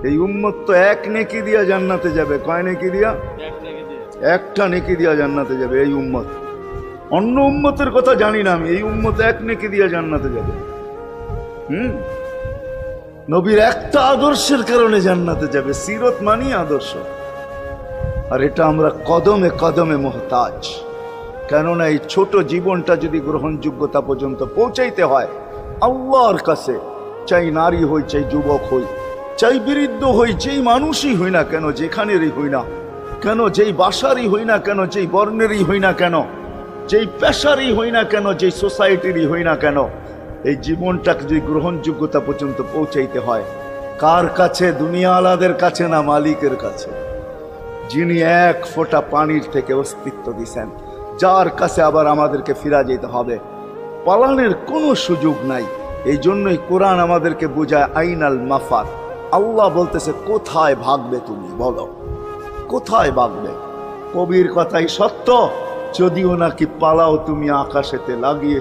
এই উম্মত তো এক নেকি দিয়া জান্নাতে যাবে। কয় নেকি দিয়া? একটা নেকি দিয়া জান্নাতে যাবে এই উম্মত। অন্য উম্মতের কথা জানি না আমি, এই উম্মত এক নেকি দিয়া জান্নাতে যাবে। নবীর একটা আদর্শের কারণে জান্নাতে যাবে। সিরত মানি আদর্শ। আর এটা আমরা কদমে কদমে মুহতাজ। কেননা এই ছোট জীবনটা যদি গ্রহণযোগ্যতা পর্যন্ত পৌঁছাইতে হয় আল্লাহর কাছে, চাই নারী হই, চাই যুবক হই, চাই বৃদ্ধ হই, যেই মানুষই হই না কেন, যেখানেরই হই না কেন, যেই বাসারই হই না কেন, যেই বর্ণেরই হই না কেন, যেই পেশারই হই না কেন, যেই সোসাইটিরই হই না কেন, এই জীবনটাকে যদি গ্রহণযোগ্যতা পর্যন্ত পৌঁছাইতে হয় কার কাছে? দুনিয়া আলাদের কাছে না, মালিকের কাছে, যিনি এক ফোঁটা পানির থেকে অস্তিত্ব দিছেন, যার কাছে আবার আমাদেরকে ফিরা যেতে হবে। পালানোর কোনো সুযোগ নাই। এই জন্যই কোরআন আমাদেরকে বোঝায় আইনাল মাফার। আল্লাহ বলতেছে কোথায় ভাগবে তুমি, বলো কোথায় ভাগবে? কবির কথাই সত্য, যদিও নাকি পালাও তুমি আকাশেতে লাগিয়ে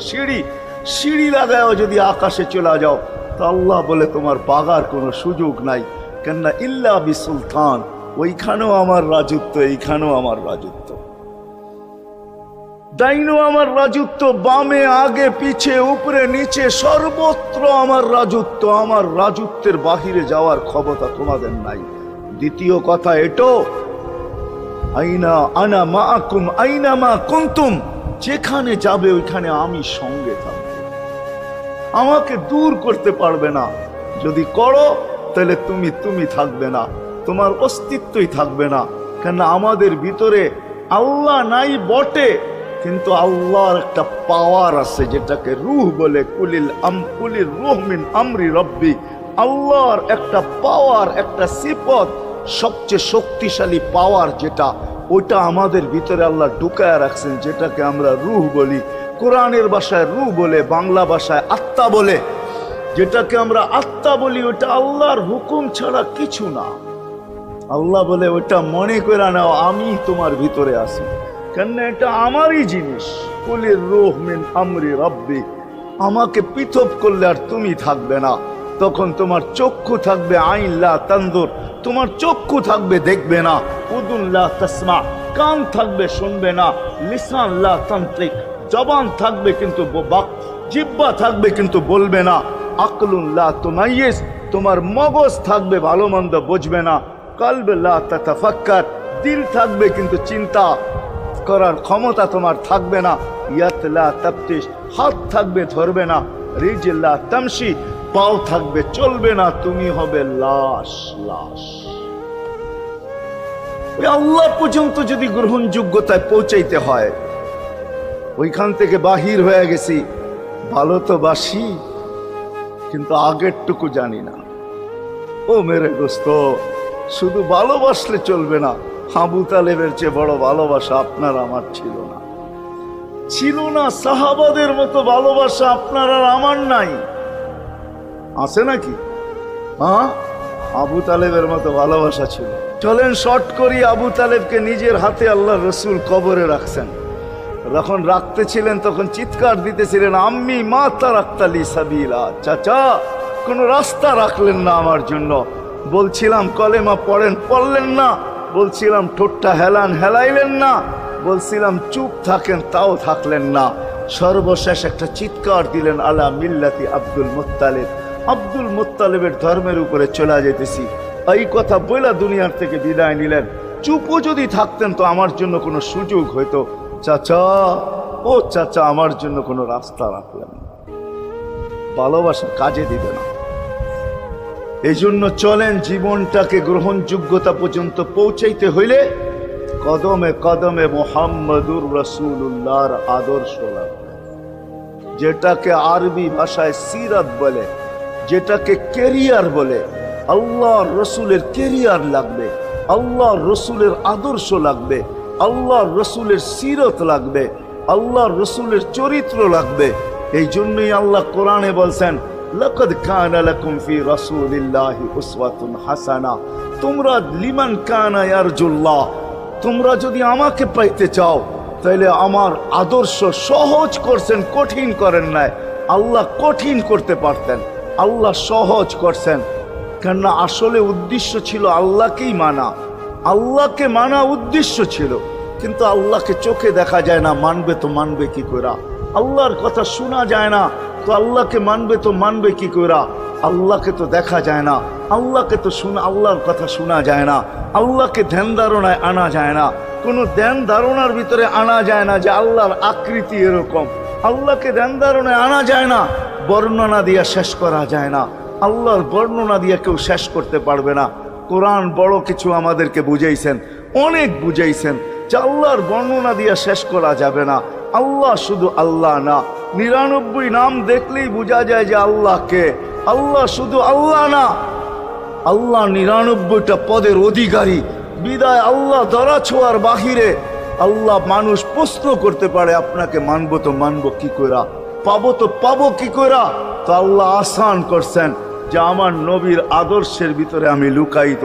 সিঁড়ি লাগাও যদি আকাশে চলে যাও, তো আল্লাহ বলে তোমার বাগার কোনো সুযোগ নাই। কেননা ইল্লা বি সুলতান, ওইখানেও আমার রাজত্ব, এইখানেও আমার রাজত্ব, ডাইনো আমার রাজত্ব, বামে আগে পিছে উপরে নিচে সর্বত্র আমার রাজত্ব। আমার রাজত্বের বাহিরে যাওয়ার ক্ষমতা তোমাদের নাই। দ্বিতীয় কথা এটো, আইনা আনা মাআকুম আইনা মা কুনতুম, যেখানে যাবে ওইখানে আমি সঙ্গে থাকব। আমাকে দূর করতে পারবে না। যদি করো তাহলে তুমি থাকবে না, তোমার অস্তিত্বই থাকবে না। কেন আমাদের ভিতরে আল্লাহ নাই বটে, কিন্তু আল্লাহর একটা পাওয়ার আছে যেটাকে রূহ বলে। কুলির রূহ মিন আমরি রব্বি। আল্লাহর একটা পাওয়ার, একটা সিফত, সবচেয়ে শক্তিশালী পাওয়ার যেটা, ওইটা আমাদের ভিতরে আল্লাহ ঢুকায় রাখছেন, যেটাকে আমরা রূহ বলি। কোরআনের ভাষায় রূহ বলে, বাংলা ভাষায় আত্মা বলে। যেটাকে আমরা আত্মা বলি ওটা আল্লাহর হুকুম ছাড়া কিছু না। আল্লাহ বলে ওটা মনে করে নাও আমি তোমার ভিতরে আছি, কেন এটা আমারই জিনিস। কুলির রূহ মিন আমরি রব্বি। আমাকে পৃথক করলে আর তুমি থাকবে না। তখন তোমার চক্ষু থাকবে আইন লা তানজুর, তোমার চক্ষু থাকবে দেখবে না। উদুন লা তাসমা, কান থাকবে শুনবে না। লিসান লা তানতিক, জবান থাকবে কিন্তু জিহ্বা থাকবে কিন্তু বলবে না। আকলুন লা তুমাইয়িজ, তোমার মগজ থাকবে ভালো মন্দ বুঝবে না। কলব লা তাতাফাক্কার, দিল থাকবে কিন্তু চিন্তা করার ক্ষমতা তোমার থাকবে না। ইয়াত লা তাফতিশ, হাত থাকবে ধরবে না। রিজল লা তামশি, পাও থাকবে চলবে না। তুমি হবে লাশ। ওই আল্লাহ পর্যন্ত যদি গ্রহণযোগ্যতায় পৌঁছাইতে হয়, ওইখান থেকে বাহির হয়ে গেছি। ভালো তো বাসি, কিন্তু আগেরটুকু জানি না। ও মেরে দোস্ত, শুধু ভালোবাসলে চলবে না। আবু তালেবের চেয়ে বড় ভালোবাসা আপনার আমার ছিল না। সাহাবাদের মতো ভালোবাসা আপনার আর আমার নাই। আছে নাকি? হ্যাঁ, আবু তালেবের মতো ভালোবাসা ছিল। চলেন শর্ট করি। আবু তালেবকে নিজের হাতে আল্লাহ রসুল কবরে রাখছেন। যখন রাখতেছিলেন তখন চিৎকার দিতেছিলেন, আম্মি মা তারাক্তালি সাবিলা, চাচা কোনো রাস্তা রাখলেন না আমার জন্য। বলছিলাম কলেমা পড়লেন না। বলছিলাম ঠোঁটটা হেলাইলেন না। বলছিলাম চুপ থাকেন, তাও থাকলেন না। সর্বশেষ একটা চিৎকার দিলেন, আলা মিল্লাতি আব্দুল মুত্তালিব। আব্দুল মুত্তালিবের ধর্মের উপরে চলে যেতেছি। এই কথা বইলা দুনিয়ার থেকে বিদায় নিলেন। চুপও যদি থাকতেন তো আমার জন্য কোনো সুযোগ হইতো। চাচা, ও চাচা, আমার জন্য কোনো রাস্তা রাখলেন না। ভালোবাসা কাজে দিবে না। এই জন্য চলেন, জীবনটাকে গ্রহণযোগ্যতা পর্যন্ত পৌঁছাইতে হইলে কদমে কদমে মুহাম্মদুর রাসূলুল্লাহর আদর্শ লাগবে। যেটাকে আরবি ভাষায় সিরাত বলে, যেটাকে কেরিয়ার বলে। আল্লাহর রসুলের কেরিয়ার লাগবে, আল্লাহর রসুলের আদর্শ লাগবে, আল্লাহর রসুলের সিরত লাগবে, আল্লাহর রসুলের চরিত্র লাগবে। এই জন্যই আল্লাহ কোরআনে বলছেন, লাকাদ কানা লাকুম ফি রাসূলিল্লাহি উসওয়াতুন হাসানাহ। তোমরা লিমান কানা ইয়ারজুল্লাহ, তোমরা যদি আমাকে পাইতে চাও তাহলে আমার আদর্শ সহজ করছেন, কঠিন করেন নাই। আল্লাহ কঠিন করতে পারতেন, আল্লাহ সহজ করছেন। কেননা আসলে উদ্দেশ্য ছিল আল্লাহকেই মানা, আল্লাহকে মানা উদ্দেশ্য ছিল। কিন্তু আল্লাহকে চোখে দেখা যায় না, মানবে তো মানবে কি করে? আল্লাহর কথা শোনা যায় না, তো আল্লাহকে মানবে তো মানবে কি করে? আল্লাহকে তো দেখা যায় না, আল্লাহকে তো আল্লাহর কথা শোনা যায় না, আল্লাহকে ধ্যান ধারণায় আনা যায় না, কোনো ধ্যান ধারণার ভিতরে আনা যায় না যে আল্লাহর আকৃতি এরকম। আল্লাহকে ধ্যান ধারণায় আনা যায় না, বর্ণনা দিয়া শেষ করা যায় না। আল্লাহর বর্ণনা দিয়ে কেউ শেষ করতে পারবে না। কোরআন বড় কিছু আমাদেরকে বুঝাইছেন, অনেক বুঝাইছেন যে আল্লাহর বর্ণনা দিয়ে শেষ করা যাবে না। আল্লাহ শুধু আল্লাহ না, 99 নাম দেখলেই বোঝা যায় যে আল্লাহকে। আল্লাহ শুধু আল্লাহ না, আল্লাহ 99টা পদের অধিকারী। বিদায় আল্লাহ ধরা ছোঁয়ার বাহিরে আল্লাহ মানুষ প্রশ্ন করতে পারে, আপনাকে মানবো তো মানবো কি কইরা, পাবো তো পাবো কি কইরা? তো আল্লাহ আসান করছেন যে আমার নবীর আদর্শের ভিতরে আমি লুকায়িত।